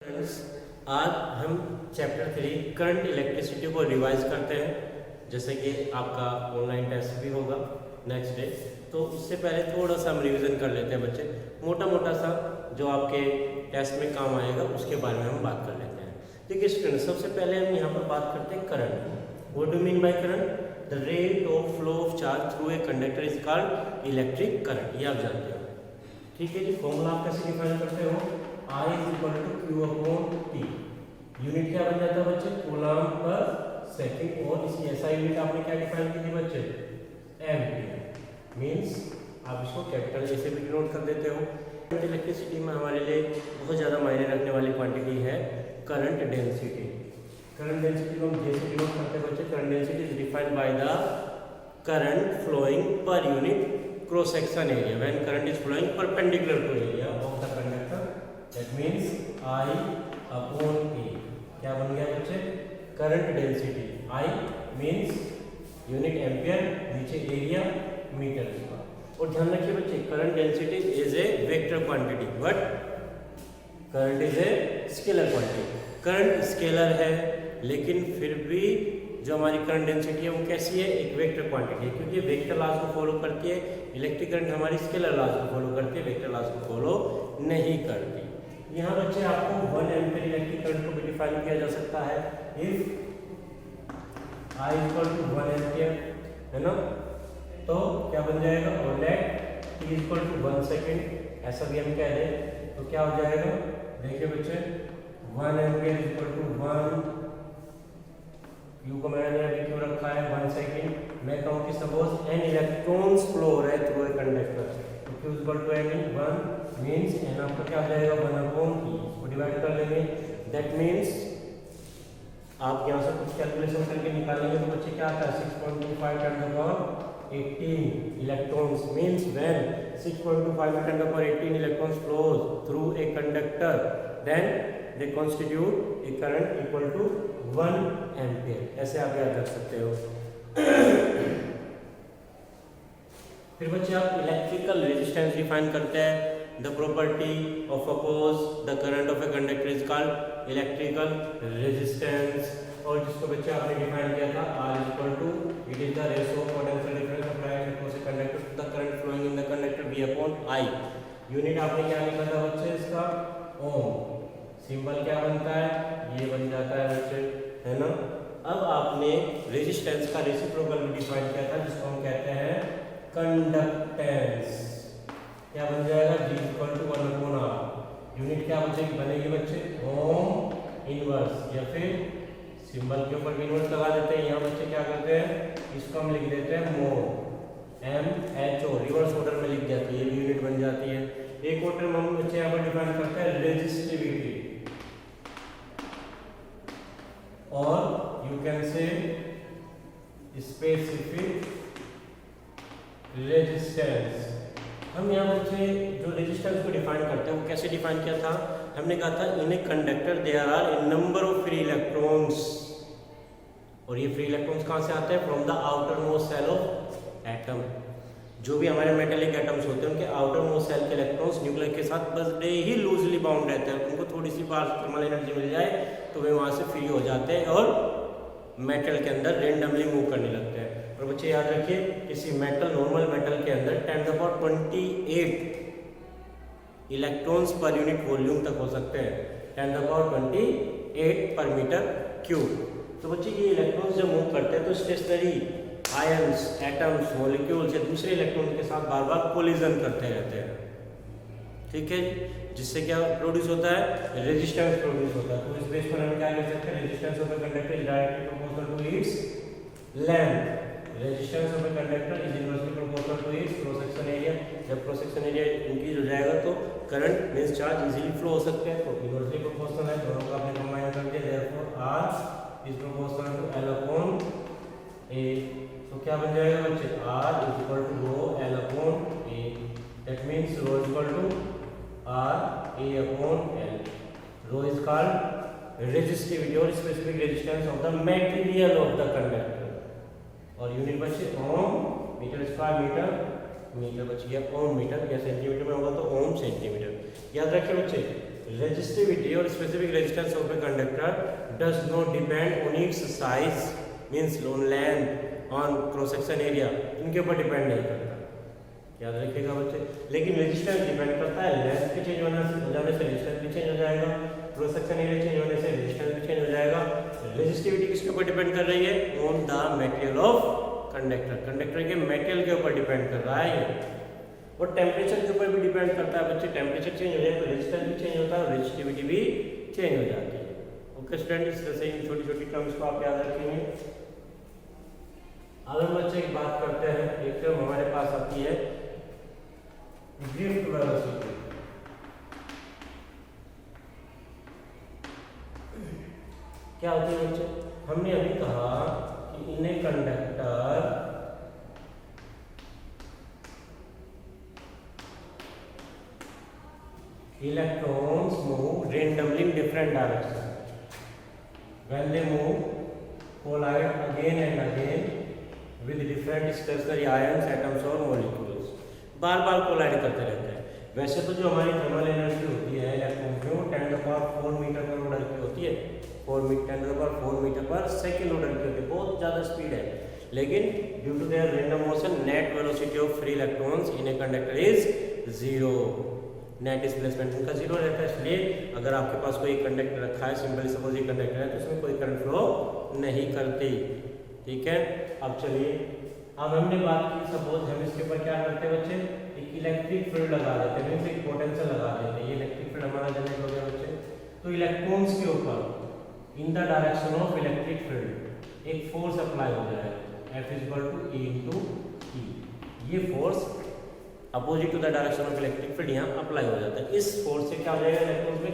Friends, आज हम chapter 3 current electricity को रिवाइज करते हैं। जैसे कि आपका ऑनलाइन टेस्ट भी होगा नेक्स्ट डे, तो उससे पहले थोड़ा सा हम रिवीजन कर लेते हैं बच्चे। मोटा मोटा सा जो आपके टेस्ट में काम आएगा उसके बारे में हम बात कर लेते हैं। देखिए स्टूडेंट, सबसे पहले हम यहाँ पर बात करते हैं current. What do mean by current? The rate of flow of charge through a conductor is called electric current. ये आप जानते हो, ठीक है जी। फॉर्मूला आप कैसे डिफाइन करते हो? I is equal to Q upon T। Unit क्या बन जाता है बच्चे? Coulomb per second. और इसी ऐसा यूनिट आपने क्या डिफाइन की थी बच्चे? एम्पीयर। मींस आप इसको कैपिटल ए से भी डिनोट कर देते हो। इलेक्ट्रिसिटी में हमारे लिए बहुत ज़्यादा मायने रखने वाली क्वांटिटी है करंट डेंसिटी। करंट डेंसिटी को हम जैसे डिनोट करते हैं बच्चे, current density is defined by the current flowing per unit cross section area when current is flowing perpendicular to area of the conductor. That means I upon A। क्या बन गया बच्चे? Current density. I means unit ampere, नीचे area metre का। और ध्यान रखिए बच्चे, current density is a vector quantity but current is a scalar quantity. Current scalar है लेकिन फिर भी जो हमारी करंट डेंसिटी है वो कैसी है? एक वेक्टर क्वांटिटी है, क्योंकि वेक्टर लॉज को फॉलो करती है। इलेक्ट्रिक करंट हमारी स्केलर लॉज को फॉलो करती है, वेक्टर लॉज को फॉलो नहीं करती। यहाँ बच्चे आपको 1 एम्पीयर इलेक्ट्रिक करंट को भी डिफाइन किया जा सकता है। If I equal to 1 ampere है ना, तो क्या बन जाएगा? और let T equal to 1 second, ऐसा भी हम कह दें तो क्या हो जाएगा? देखिए बच्चे, 1 एम्पीयर इक्वल टू 1, Q को मैंने अभी क्यों रखा है 1 सेकेंड। मैं कहूँ कि सपोज n इलेक्ट्रॉन्स फ्लो हो रहे थ्रू ए कंडक्टर, तो Q equal to n 1 means n आपका क्या हो जाएगा? 1 अपॉन T को डिवाइड कर लेंगे। दैट मीन्स आप यहाँ से कुछ कैलकुलेशन करके निकालेंगे तो बच्चे क्या आता है? 6.25 10 to power 18 electrons. Means when 6.25 10 to power 18 electrons flows through a conductor then they constitute a current equal to 1 ampere. ऐसे आप याद रख सकते हो। फिर बच्चे आप इलेक्ट्रिकल रेजिस्टेंस डिफाइन करते हैं। The property of oppose the current of a conductor is called electrical resistance. और जिसको बच्चे आपने डिफाइन किया था R equal to it is the ratio of potential difference applied across a conductor to the current flowing in the conductor V upon I। Unit आपने क्या लिखा था बच्चे? इसका ओम। सिंबल क्या बनता है? ये बन जाता है बच्चे, है ना। अब आपने रेजिस्टेंस का रेसिप्रोकल भी डिफाइन किया था जिसको हम कहते हैं कंडक्टेंस। क्या बन जाएगा? G equal to 1 upon R। Unit क्या बनेगी बच्चे? ओम इनवर्स, या फिर सिंबल के ऊपर इनवर्स लगा देते हैं। यहाँ बच्चे क्या करते हैं? इसको हम लिख देते हैं मो, MHO, रिवर्स ऑर्डर में लिख जाती है, ये यूनिट बन जाती है। एक और टर्म हम बच्चे यहाँ पर डिफाइन करते हैं रेजिस्टिविटी, और you can say specific resistance. हम यहाँ बच्चे जो रेजिस्टेंस को डिफाइन करते हैं वो कैसे डिफाइन किया था? हमने कहा था in a conductor there are a number of free electrons. और ये फ्री इलेक्ट्रॉन्स कहाँ से आते हैं? From the outermost shell of atom. जो भी हमारे मेटेलिक एटम्स होते हैं उनके आउटर मोस्ट सेल के इलेक्ट्रॉन्स न्यूक्लियस के साथ बस डे ही लूजली बाउंड रहते हैं। उनको थोड़ी सी बार थर्मल एनर्जी मिल जाए तो वे वहाँ से फ्री हो जाते हैं और मेटल के अंदर रेंडमली मूव करने लगते हैं। और बच्चे याद रखिए, किसी मेटल, नॉर्मल मेटल के अंदर 10⁻28 इलेक्ट्रॉन्स पर यूनिट वॉल्यूम तक हो सकते हैं, 10⁻28 पर मीटर क्यूब। तो बच्चे ये इलेक्ट्रॉन्स जब मूव करते हैं तो स्टेशनरी आयंस, एटम्स, मॉलिक्यूल्स या दूसरे इलेक्ट्रॉन के साथ बार बार कोलिजन करते रहते हैं, ठीक है। जिससे क्या प्रोड्यूस होता है? रेजिस्टेंस प्रोड्यूस होता है। तो इस बेस पर हम क्या कह सकते हैं? Resistance of a conductor is directly proportional to its length. Resistance of a conductor is inversely proportional to its cross section area. जब क्रॉस सेक्शन एरिया इंक्रीज हो जाएगा तो current means charge easily flow हो सकते हैं, तो inversely proportional है। दोनों को आपने कंबाइन कर दिया, therefore R is proportional to L upon A। तो क्या बन जाएगा बच्चे? R is equal to rho L upon A। That means rho is equal to R A upon L। Rho is called resistivity और specific resistance of the material of the conductor. और unit बच्चे ohm, metre square metre, metre बच गया ओम metre, या centimetre में होगा तो ओम centimetre. याद रखिए बच्चे, रेजिस्टिविटी और specific resistance of a conductor does not depend on it's size, means on length, on cross section area, इनके ऊपर डिपेंड नहीं करता, याद रखिएगा बच्चे। लेकिन रेजिस्टेंस डिपेंड करता है, लेंथ के चेंज हो जाने से रेजिस्टेंस भी चेंज हो जाएगा, क्रॉस सेक्शन एरिया चेंज होने से रेजिस्टेंस भी चेंज हो जाएगा। रेजिस्टिविटी किसके ऊपर डिपेंड कर रही है? On the material of conductor, conductor के मेटेरियल के ऊपर डिपेंड कर रहा है। और टेम्परेचर के ऊपर भी डिपेंड करता है बच्चे, टेम्परेचर चेंज हो जाए तो रेजिस्टेंस भी चेंज होता है और रेजिस्टिविटी भी चेंज हो जाती है। ओके स्टूडेंट, इस तरह से इन छोटी छोटी टर्म्स को आप याद रखेंगे। अब हम बच्चे एक बात करते हैं, एक टर्म हमारे पास आती है ड्रिफ्ट वेलोसिटी। क्या होती है बच्चे? हमने अभी कहा कि in a conductor electrons move randomly in different directions. When they move, collide again and again with different stationary ions, atoms और molecules. बार बार कोलाइड करते रहते हैं। वैसे तो जो हमारी थर्मल एनर्जी होती है इलेक्ट्रॉन की, वो 10⁴ मीटर पर ऑर्डर की होती है, 10⁴ मीटर पर सेकेंड ऑर्डर की होती है, बहुत ज़्यादा स्पीड है। लेकिन due to their random motion, net velocity of free electrons in a conductor is 0। Net displacement उनका 0 रहता है। इसलिए अगर आपके पास कोई कंडक्टर रखा है, सिंपली सपोज ये कंडक्टर है, तो उसमें कोई करंट फ्लो नहीं करती। ठीक है, अब चलिए, अब हमने बात की, सपोज हम इसके ऊपर क्या करते हैं बच्चे, एक इलेक्ट्रिक फील्ड लगा देते हैं, मींस एक पोटेंशियल लगा देते हैं। ये इलेक्ट्रिक फील्ड हमारा जनरेट हो गया बच्चे। तो इलेक्ट्रॉन्स के ऊपर in the direction of electric field एक फोर्स अप्लाई हो जाएगा, F = E × E। ये force opposite to the direction of electric field यहाँ अप्लाई हो जाता है। इस फोर्स से क्या हो जाएगा, इलेक्ट्रॉन्स में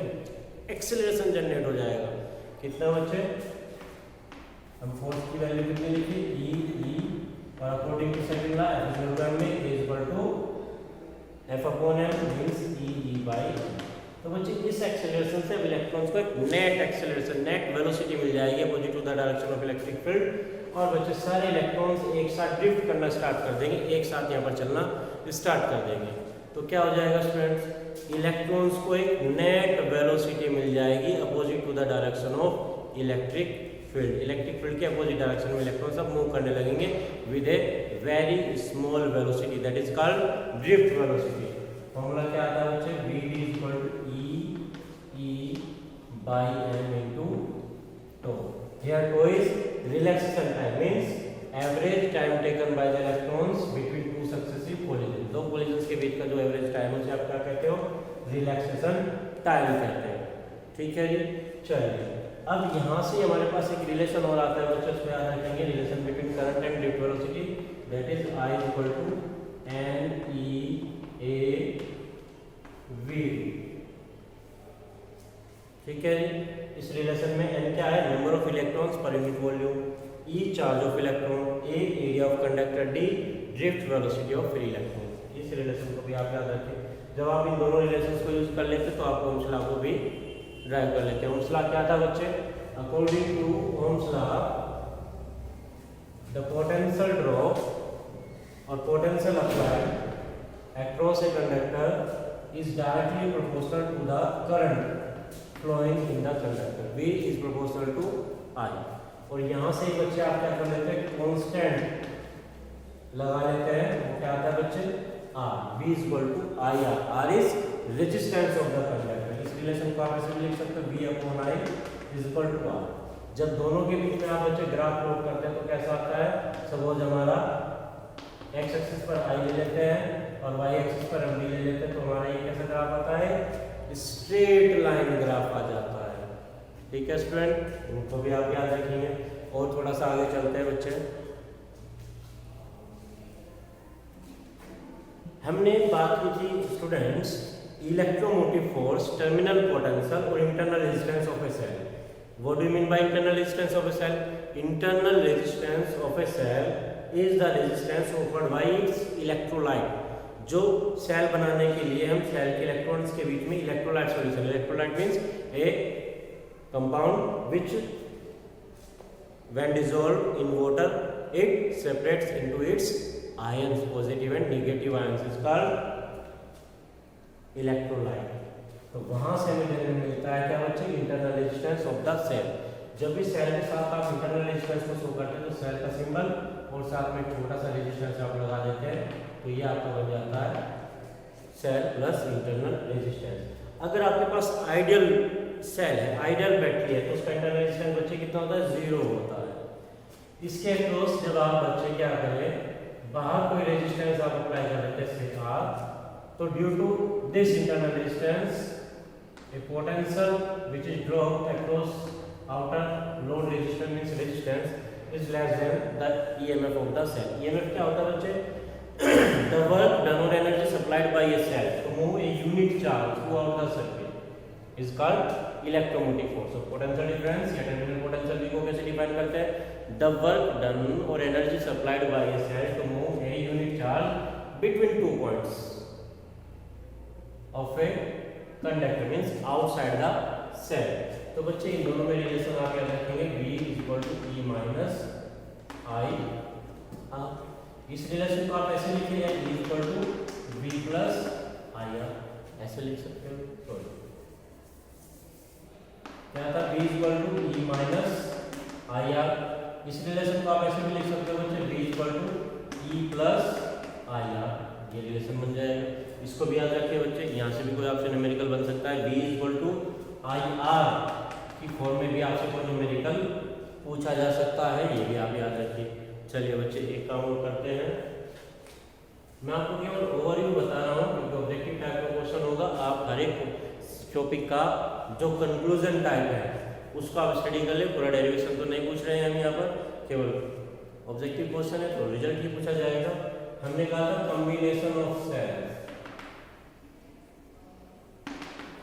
एक्सेलरेशन जनरेट हो जाएगा। कितना बच्चे? हम फोर्स की वैल्यू कितनी लिखी? E और according to second law F में F/m मींस E/E। तो बच्चे इस एक्सेलरेशन से इलेक्ट्रॉन्स को एक नेट एक्सेलरेशन, नेट वेलोसिटी मिल जाएगी opposite to the direction of electric field. और बच्चे सारे इलेक्ट्रॉन्स एक साथ ड्रिफ्ट करना स्टार्ट कर देंगे, एक साथ यहाँ पर चलना स्टार्ट कर देंगे। तो क्या हो जाएगा स्टूडेंट्स? इलेक्ट्रॉन्स को एक नेट वेलोसिटी मिल जाएगी opposite to the direction of electric field. Electric field के अपोजिट डायरेक्शन में इलेक्ट्रॉन्स अब मूव करने लगेंगे with a very small velocity, that is called drift velocity. Formula क्या आता है बच्चे? Vd = E/m × τ। Here τ is relaxation time, means average time taken by the electrons between two successive collisions। दो collisions के बीच का जो एवरेज टाइम है उसे आप क्या कहते हो? रिलैक्सेशन टाइम कहते हैं। ठीक है जी, चलिए अब यहाँ से हमारे पास एक रिलेशन और आता है बच्चों, उसमें याद रखेंगे relation between current and drift velocity, that is I = NE/AV। ठीक है जी, इस रिलेशन में n क्या है? Number of electrons per unit volume, E charge of electron, A area of conductor, D drift velocity of free electron. इस relation को भी आप याद रखें। जब आप इन दोनों रिलेशंस को यूज कर लेते तो आप ओम्स लॉ को भी ड्राइव कर लेते हैं। ओम्स लॉ क्या था बच्चे? According to Ohm's law the potential drop और potential applied across a conductor is directly proportional to the current flowing in the conductor, V is proportional to I। और यहाँ से बच्चे आप क्या कर लेते हैं? कांस्टेंट लगा लेते हैं, वो क्या आता है बच्चे? R। V = IR। R is resistance of the conductor। इस रिलेशन को आप ऐसे लिख सकते हो, V/I = R। जब दोनों के बीच में आप बच्चे ग्राफ प्लॉट करते हैं तो कैसा आता है? सपोज हमारा x एक्सिस पर I ले लेते हैं और y एक्सिस पर हम D ले लेते हैं, तो हमारा ये कैसा ग्राफ आता है? स्ट्रेट लाइन ग्राफ आ जाता है। ठीक है स्टूडेंट, उनको भी आप याद रखेंगे। और थोड़ा सा आगे चलते हैं बच्चे। हमने बात की थी students electromotive force, terminal potential और internal resistance of a cell. What do you mean by internal resistance of a cell? Internal resistance of a cell is the resistance offered by its electrolyte. जो cell बनाने के लिए हम cell के electrons के बीच में electrolyte solution, electrolyte means A compound which when dissolved in water it separates into its ions, positive and negative ions, is called electrolyte. तो वहां से हमें देखने को मिलता है क्या बच्चे, internal resistance of the cell. जब भी सेल के साथ आप इंटरनल रेजिस्टेंस को शो करते हैं तो सेल का सिंबल और साथ में छोटा सा रेजिस्टेंस आप लगा देते हैं, तो ये आपका बन जाता है सेल प्लस इंटरनल रेजिस्टेंस। अगर आपके पास आइडियल सेल है, आइडियल बैटरी है, तो उसका इंटरनल रेजिस्टेंस बच्चे कितना होता है, 0 होता है। इसके अक्रॉस जब आप बच्चे क्या करें, बाहर कोई रेजिस्टेंस आप अप्लाई कर देते हैं जैसे R, तो due to this internal resistance a potential which is dropped across outer load resistance means resistance is less than the EMF of the cell. EMF क्या होता है बच्चे, the work done or energy supplied by a cell to move a unit charge throughout the circuit is called electromotive force. So potential difference या terminal potential V को कैसे define करते हैं, the work done or energy supplied by a cell to move a unit charge between 2 points of a conductor means outside the cell. तो बच्चे इन दोनों में relation आप याद रखेंगे, V equal to E minus I. इस रिलेशन को आप ऐसे लिखेंगे, E equal to V plus I R, ऐसे लिख सकते हो। सॉरी क्या था, V equal to E minus I R. इस रिलेशन को आप ऐसे भी लिख सकते हो बच्चे, V equal to E plus I R, ये रिलेशन बन जाएगा। इसको भी याद रखिए बच्चे, यहाँ से भी कोई आपसे न्यूमेरिकल बन सकता है, V equal to I R की फॉर्म में भी आपसे कोई न्यूमेरिकल पूछा जा सकता है, ये भी आप याद रखिए। चलिए बच्चे एक काम और करते हैं, मैं आपको केवल ओवरव्यू बता रहा हूँ क्योंकि ऑब्जेक्टिव टाइप का क्वेश्चन होगा। आप हर एक टॉपिक का जो कंक्लूजन टाइप है उसको आप स्टडी कर ले, पूरा डेरिवेशन तो नहीं पूछ रहे हैं हम यहाँ पर, केवल ऑब्जेक्टिव क्वेश्चन है तो रिजल्ट ही पूछा जाएगा। हमने कहा था combination of cells,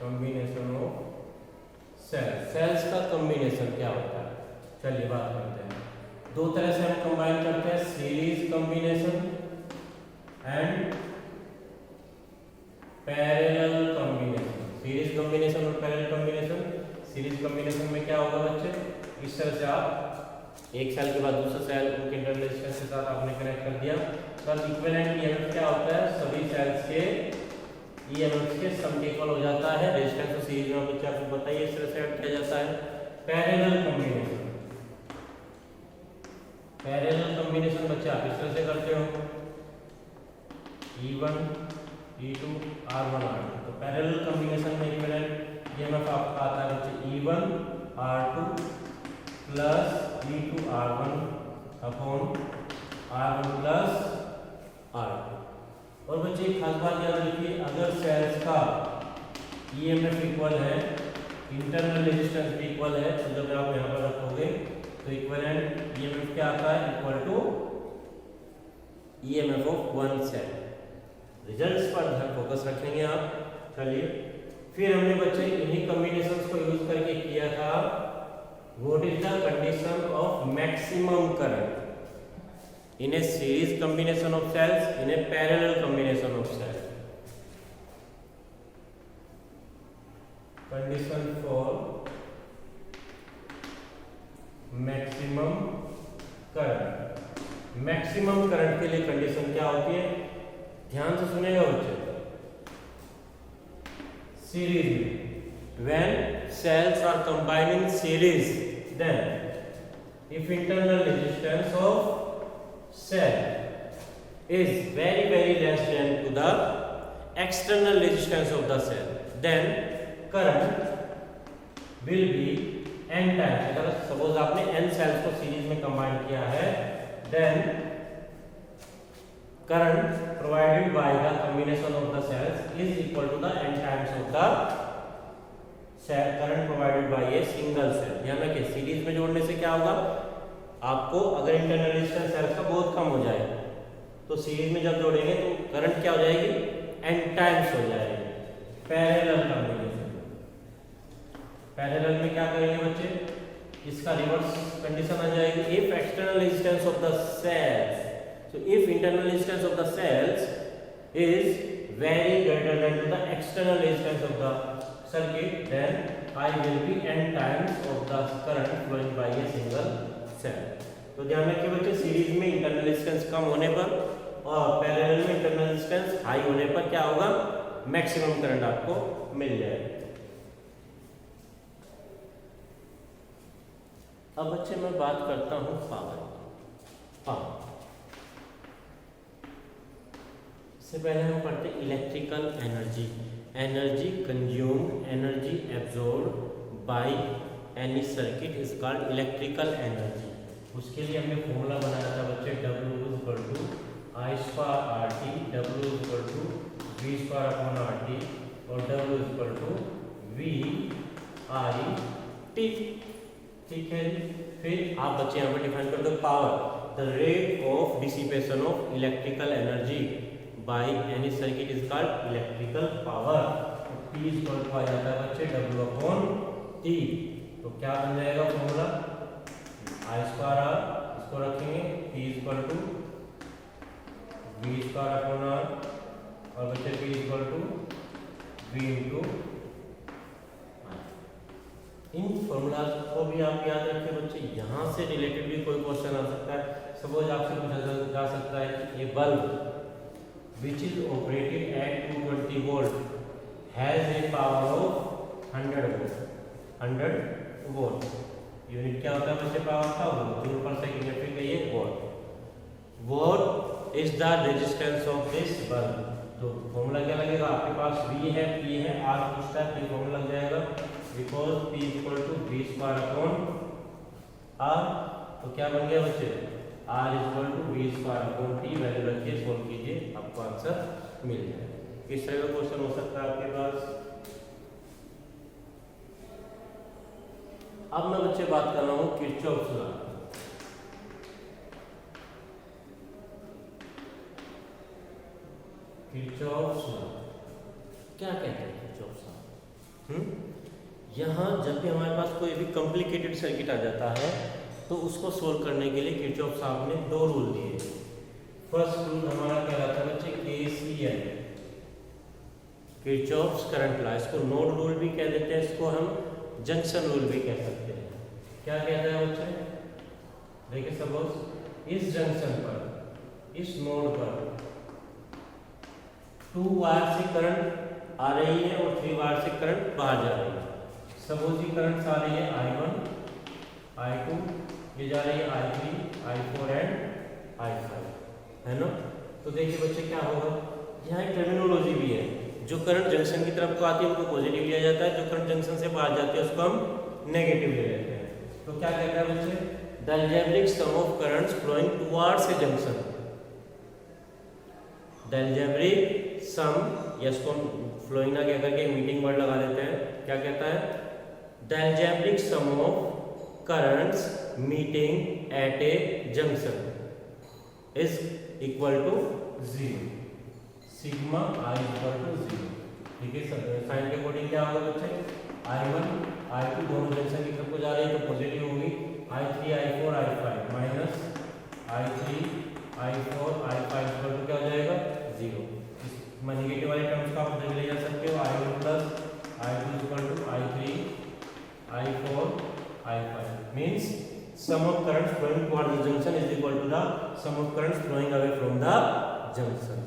combination of cells का कॉम्बिनेशन क्या होता है, चलिए बात करते हैं। दो तरह से हम कंबाइन करते हैं, series combination and parallel combination. Series combination और पैरेलल कॉम्बिनेशन, सीरीज कॉम्बिनेशन में क्या होगा बच्चे, इस तरह से आप एक सेल के बाद दूसरा सेल उनके इंटरनल रेजिस्टेंस के साथ आपने कनेक्ट कर दिया, तब इक्विवेलेंट ईएमएफ क्या होता है, सभी सेल्स के ईएमएफ के सम के इक्वल हो जाता है। रेजिस्टेंस को सीरीज में बच्चे आपको बताइए इस तरह से ऐड किया जाता है। पैरेलल कॉम्बिनेशन, पैरेलल कॉम्बिनेशन बच्चे आप इस तरह से करते हो, E1 E2 R1 R2। तो पैरेलल कॉम्बिनेशन में इक्विवेलेंट ईएमएफ आपका आता है बच्चे E1 R2 plus E2 R1 upon R1 plus R2। और बच्चे एक खास बात याद रखिए, अगर सेल्स का ईएमएफ इक्वल है, इंटरनल रेजिस्टेंस भी इक्वल है, तो जब आप यहाँ पर रखोगे तो इक्विवेलेंट ईएमएफ क्या आता है, equal to EMF of one cell. Results पर ध्यान फोकस रखेंगे आप। चलिए फिर हमने बच्चे इन्हीं कॉम्बिनेशंस को यूज करके किया था, what is the condition of maximum current in a series combination of cells, in a parallel combination of cells. Condition for maximum current. Maximum current के लिए कंडीशन क्या होती है, ध्यान से सुनेगा बच्चे। सीरीज में when cells are combined in series, then if internal resistance of cell is very less than to the external resistance of the cell, then current will be n times। अगर suppose आपने n sales को series में combine किया है, then current provided by the combination of the cells is equal to the n times of the cell current provided by a single cell। ध्यान रखिए, series में जोड़ने से क्या होगा, आपको अगर इंटरनल रेजिस्टेंस सेल्स का बहुत कम हो जाए तो सीरीज में जब जोड़ेंगे तो करंट क्या हो जाएगी, n टाइम्स हो जाएगी। पैरेलल कॉम्बिनेशन, पैरेलल में क्या करेंगे बच्चे, इसका रिवर्स कंडीशन आ जाएगी, if external resistance of the cells, so if internal resistance of the cells is very greater than to the external resistance of the circuit, then I will be n times of the current flowing by a single cell। तो ध्यान रखिए बच्चे, series में internal resistance कम होने पर और parallel में internal resistance high होने पर क्या होगा, मैक्सिमम करंट आपको मिल जाएगा। अब बच्चे मैं बात करता हूँ पावर। इससे पहले हम पढ़ते electrical energy. Energy consumed, energy absorb by any circuit is called electrical energy. उसके लिए हमने फॉर्मूला बनाया था बच्चे, W equal to I square RT, W equal to V square upon RT और W equal to V I T। ठीक है जी। फिर आप बच्चे यहाँ पर डिफाइन कर दो power, the rate of dissipation of electrical energy by any circuit is called electrical power. तो P इक्वल टू आ जाता है बच्चे W अपॉन T। तो क्या बन जाएगा फॉर्मूला, I स्क्वायर R, इसको रखेंगे P equal to V square upon R और बच्चे P equal to V into. इन फॉर्मूला को भी आप याद रखें बच्चे, यहाँ से रिलेटेड भी कोई क्वेश्चन आ सकता है। सपोज आपसे पूछा जा सकता है कि ये bulb which is operated at 220 volt has a power of 100 volt। 100 volt unit क्या होता है बच्चे पावर का, जूल पर सेकंड या फिर कहिए what. What is the resistance of this bulb. तो फॉर्मूला क्या लगेगा, आपके पास V है, P है, R पूछता है, तो फॉर्मूला लग जाएगा because P equal to V square upon R। तो क्या बन गया बच्चे, R equal to V square upon T। Value रखिए, सोल्व कीजिए, आपको आंसर मिल जाएगा। किस तरह का क्वेश्चन हो सकता है आपके पास। अब मैं बच्चे बात कर रहा हूं किरचॉफ्स लॉ। किरचॉफ्स लॉ क्या कहते हैं किरचॉफ्स लॉ। यहाँ जब भी हमारे पास कोई भी कॉम्प्लिकेटेड सर्किट आ जाता है तो उसको सोल्व करने के लिए किरचॉफ साहब ने दो रूल दिए। फर्स्ट रूल हमारा कहलाता है बच्चे KCL, किरचॉफ्स करंट लॉ। इसको नोड रूल भी कह देते हैं, इसको हम जंक्शन रूल भी कह सकते हैं। क्या कहता है बच्चे, देखिए सपोज इस जंक्शन पर, इस नोड पर 2 वायर से करंट आ रही है और 3 वायर से करंट बाहर जा रही है। सपोज ये करंट आ रही है I1, I2, ये जा रही है I3, I4 एंड I5, है ना। तो देखिए बच्चे क्या होगा, यहाँ एक टर्मिनोलॉजी भी है, जो करंट जंक्शन की तरफ को आती है उनको पॉजिटिव लिया जाता है, जो करंट जंक्शन से बाहर जाती है उसको हम नेगेटिव ले लेते हैं। तो क्या कहता है बच्चे, the algebraic sum of currents flowing towards a junction. The algebraic sum, या इसको फ्लोइंग ना कह करके मीटिंग वर्ड लगा लेते हैं। क्या कहता है, the algebraic sum of currents meeting at a junction is equal to 0, sigma I equal to 0। ठीक है, साइन के अकॉर्डिंग क्या होगा बच्चे, I1 I2 दोनों जंक्शन की तरफ को जा रही है तो पॉजिटिव होगी, I3 I4 I5 minus I3 I4 I5 equal to क्या हो जाएगा 0। इसमें नेगेटिव वाले टर्म्स को आप उधर ले जा सकते हो, I1 plus I2 equal to I3 I4 I5 means sum of currents flowing towards the junction is equal to the sum of currents flowing away from the junction।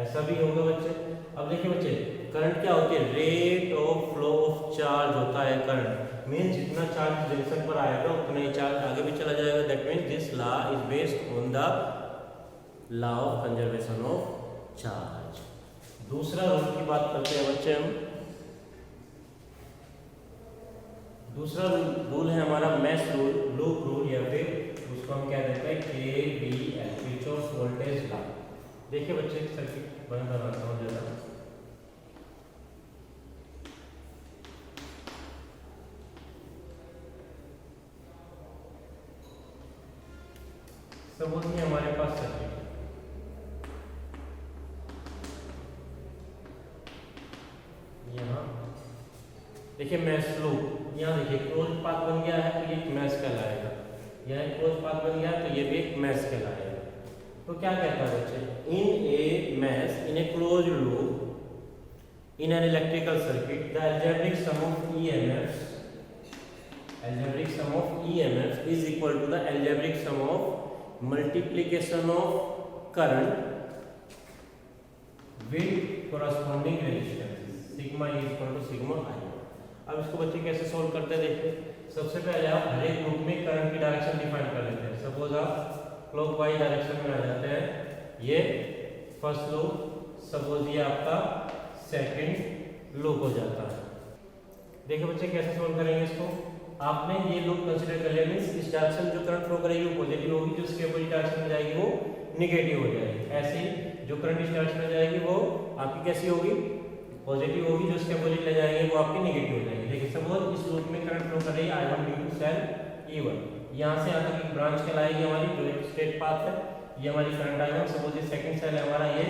ऐसा भी होगा बच्चे। अब देखिए बच्चे, करंट क्या होती है, rate of flow of charge होता है करंट। मींस जितना चार्ज जंक्शन पर आएगा उतना ही चार्ज आगे भी चला जाएगा। That means this law is based on the law of conservation of charge. दूसरा रूल की बात करते हैं बच्चे हम। दूसरा रूल है हमारा मेश रूल, लूप रूल, या फिर उसको हम क्या देते हैं KVL, किरचॉफ्स वोल्टेज लॉ। देखिए बच्चे सर्किट बनाता हूँ जरा। सपोज ये हमारे पास सर्किट है, यहाँ देखिए मैश लूप, यहाँ देखिए क्लोज पाथ बन गया है तो ये मैश कहलाएगा, यहाँ एक क्लोज पाथ बन गया तो ये भी एक मैश कहलाएगा। तो क्या कहता है बच्चे, in a mesh in a closed loop in an electrical circuit the algebraic sum of EMFs is equal to the algebraic sum of multiplication of current with corresponding resistance, sigma is equal to sigma I। अब इसको बच्चे कैसे solve करते हैं देखिए। सबसे पहले आप हर एक लूप में करंट की डायरेक्शन डिफाइन कर लेते हैं। सपोज आप क्लॉकवाइज डायरेक्शन में आ जाते हैं, ये फर्स्ट लूप, सपोज ये आपका सेकंड लूप हो जाता है। देखिए बच्चे कैसे सोल्व करेंगे इसको। आपने ये लूप कंसीडर कर लिया, मींस इस डायरेक्शन जो करंट फ्लो करेगी वो पॉजिटिव होगी, जो इसके अपोजिट डायरेक्शन में जाएगी वो नेगेटिव हो जाएगी। ऐसे ही जो करंट इस डायरेक्शन में जाएगी वो आपकी कैसी होगी, पॉजिटिव होगी, जो इसके अपोजिट ले जाएंगे वो आपकी नेगेटिव हो जाएगी। देखिए सपोज इस लूप में करंट फ्लो कर रही है I1 due to cell E1, यहाँ से यहाँ तक एक ब्रांच कहलाएगी हमारी, जो एक स्ट्रेट पाथ है, ये हमारी करंट I1। सपोज ये सेकंड सेल है हमारा, ये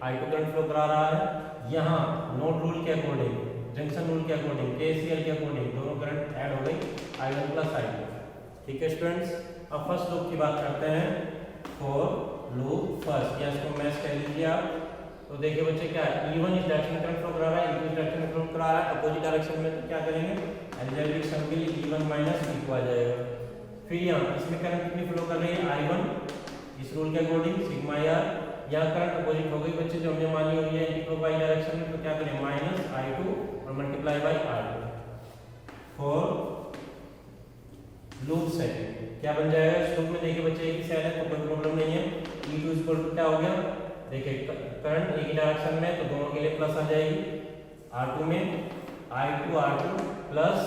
I2 करंट फ्लो करा रहा है। यहाँ नोड रूल के अकॉर्डिंग, जंक्शन रूल के अकॉर्डिंग, KCL के अकॉर्डिंग दोनों करंट ऐड हो गई I1 प्लस I2। ठीक है स्टूडेंट्स, अब फर्स्ट लूप की बात करते हैं, फॉर लूप फर्स्ट, या इसको मैच कह लीजिए आप। तो देखिए बच्चे क्या है, E1 इस डायरेक्शन में करंट फ्लो करा रहा है, E2 इस डायरेक्शन में फ्लो करा रहा है, अपोजिट डायरेक्शन में क्या करेंगे, अलजेब्रिक सम के लिए E1 माइनस E2 आ जाएगा। फिर यहाँ इसमें करंट कितनी फ्लो कर रही है, I1, इस रूल के अकॉर्डिंग सिग्मा R, यहाँ करंट अपोजिट हो गई बच्चे जो हमने मानी हुई है एंटीक्लॉकवाइज डायरेक्शन में, तो क्या करें माइनस I2 और multiply by R2 for loop second. क्या बन जाएगा इस लूप में, देखिए बच्चे एक ही सेल है तो कोई प्रॉब्लम नहीं है। E2 इक्वल टू क्या हो गया, देखिए करंट एक ही डायरेक्शन में तो दोनों के लिए प्लस आ जाएगी, R2 में I2 R2 प्लस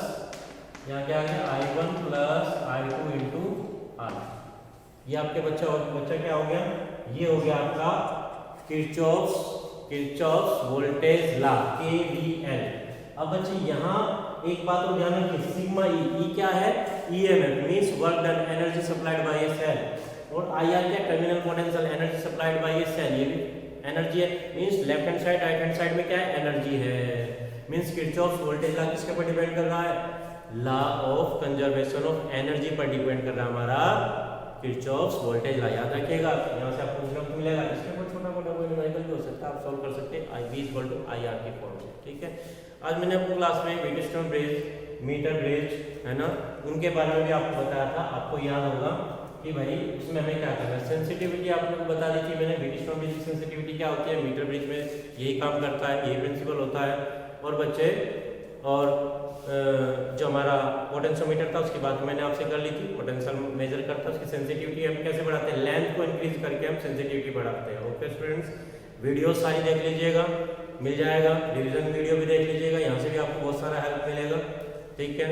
यहाँ क्या आ गया I1 plus I2 into R। ये आपके बच्चा क्या हो गया, ये हो गया आपका किरचॉफ्स वोल्टेज लॉ KVL। अब बच्चे यहाँ एक बात और ध्यान रखिए, सिग्मा E क्या है, EMF means work done, energy supplied by a cell, और IR क्या, terminal potential, energy supplied by a cell, ये भी एनर्जी है, means left hand side right hand side में क्या है, एनर्जी है। मींस किरचॉफ्स वोल्टेज लॉ किसके पर डिपेंड कर रहा है, law of conservation of energy पर डिपेंड कर रहा है हमारा किरचॉफ्स वोल्टेज लॉ। याद रखिएगा, यहाँ से आपको पूछना मिलेगा, इसके ऊपर छोटा मोटा कोई न्यूमेरिकल भी हो सकता है, आप सॉल्व कर सकते हैं I V equal to IR के फॉर्म से। ठीक है, आज मैंने अपनी क्लास में व्हीटस्टोन ब्रिज, मीटर ब्रिज है ना, उनके बारे में भी आपको बताया था। आपको याद होगा कि भाई उसमें हमें क्या करना है, सेंसिटिविटी आप लोग बता दी थी मैंने, व्हीटस्टोन ब्रिज की सेंसिटिविटी क्या होती है, मीटर ब्रिज में यही काम करता है, यही प्रिंसिपल होता है। और बच्चे और जो हमारा पोटेंशियोमीटर था उसकी बात मैंने आपसे कर ली थी, पोटेंशियल मेजर करता है, उसकी सेंसिटिविटी हम कैसे बढ़ाते हैं, लेंथ को इंक्रीज करके हम सेंसिटिविटी बढ़ाते हैं। ओके स्टूडेंट्स, वीडियो सारी देख लीजिएगा, मिल जाएगा, रिवीजन वीडियो भी देख लीजिएगा, यहाँ से भी आपको बहुत सारा हेल्प मिलेगा। ठीक है।